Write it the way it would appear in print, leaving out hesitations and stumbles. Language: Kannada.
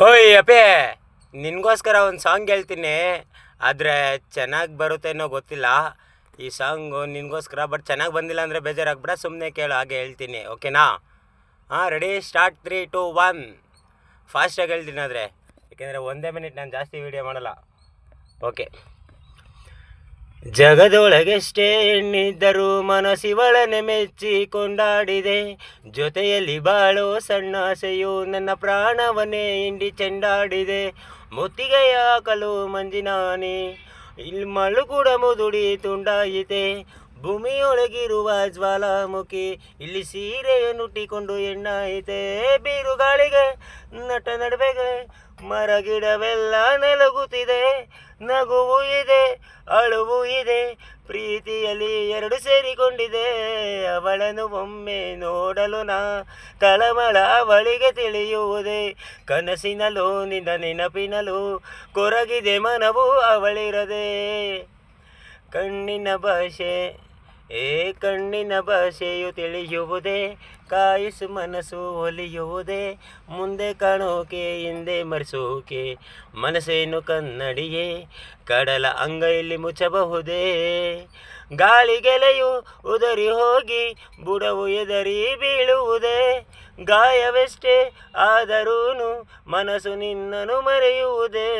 ಓಯ್ ಅಪ್ಪೇ, ನಿನಗೋಸ್ಕರ ಒಂದು ಸಾಂಗ್ ಹೇಳ್ತೀನಿ. ಆದರೆ ಚೆನ್ನಾಗಿ ಬರುತ್ತೇನೋ ಗೊತ್ತಿಲ್ಲ ಈ ಸಾಂಗು ನಿನಗೋಸ್ಕರ. ಬಟ್ ಚೆನ್ನಾಗಿ ಬಂದಿಲ್ಲ ಅಂದರೆ ಬೇಜಾರಾಗ್ಬಿಡ, ಸುಮ್ಮನೆ ಕೇಳು, ಹಾಗೆ ಹೇಳ್ತೀನಿ. ಓಕೆನಾ? Ready, start, 3, 2, 1. ಫಾಸ್ಟಾಗಿ ಹೇಳ್ತೀನಿ ಆದರೆ, ಯಾಕೆಂದರೆ ಒಂದೇ ಮಿನಿಟ್, ನಾನು ಜಾಸ್ತಿ ವೀಡಿಯೋ ಮಾಡಲ್ಲ. ಓಕೆ. ಜಗದೊಳಗೆಷ್ಟೇ ಹೆಣ್ಣಿದ್ದರೂ ಮನಸ್ಸಿವಳನೆ ಮೆಚ್ಚಿ ಕೊಂಡಾಡಿದೆ. ಜೊತೆಯಲ್ಲಿ ಬಾಳೋ ಸಣ್ಣಾಸೆಯು ನನ್ನ ಪ್ರಾಣವನ್ನೇ ಹಿಂಡಿ ಚೆಂಡಾಡಿದೆ. ಮುತ್ತಿಗೆಯ ಹಾಕಲು ಮಂಜಿನಾನೆ ಇಲ್ಲಿ ಮಳುಕೂಡ ಮುದುಡಿ ತುಂಡಾಯಿತೆ. ಭೂಮಿಯೊಳಗಿರುವ ಜ್ವಾಲಾಮುಖಿ ಇಲ್ಲಿ ಸೀರೆಯನ್ನುಟ್ಟಿಕೊಂಡು ಎಣ್ಣಾಯಿತೆ. ಬೀರುಗಾಳಿಗೆ ನಟ ನಡುವೆಗೆ ಮರಗಿಡವೆಲ್ಲ ನೆಲಗುತ್ತಿದೆ. ನಗುವು ಇದೆ, ಅಳುವು ಇದೆ, ಪ್ರೀತಿಯಲ್ಲಿ ಎರಡು ಸೇರಿಕೊಂಡಿದೆ. ಅವಳನ್ನು ಒಮ್ಮೆ ನೋಡಲು ನಾ ತಳಮಳ ಅವಳಿಗೆ ತಿಳಿಯುವುದೇ. ಕನಸಿನಲ್ಲೂ ನಿನ್ನ ನೆನಪಿನಲ್ಲೂ ಕೊರಗಿದೆ ಮನವು ಅವಳಿರದೆ. ಕಣ್ಣಿನ ಭಾಷೆ ಕಣ್ಣಿನ ಭಾಷೆಯು ತಿಳಿಯುವುದೇ. ಕಾಯಿಸು ಮನಸ್ಸು ಒಲಿಯುವುದೇ. ಮುಂದೆ ಕಾಣೋಕೆ ಹಿಂದೆ ಮರೆಸೋಕೆ ಮನಸ್ಸೇನು ಕನ್ನಡಿಯೇ. ಕಡಲ ಅಂಗೈಯಲ್ಲಿ ಮುಚ್ಚಬಹುದೇ. ಗಾಳಿಗೆಲೆಯು ಉದರಿ ಹೋಗಿ ಬುಡವು ಎದರಿ ಬೀಳುವುದೇ. ಗಾಯವೆಷ್ಟೇ ಆದರೂ ಮನಸ್ಸು ನಿನ್ನನ್ನು ಮರೆಯುವುದೇ.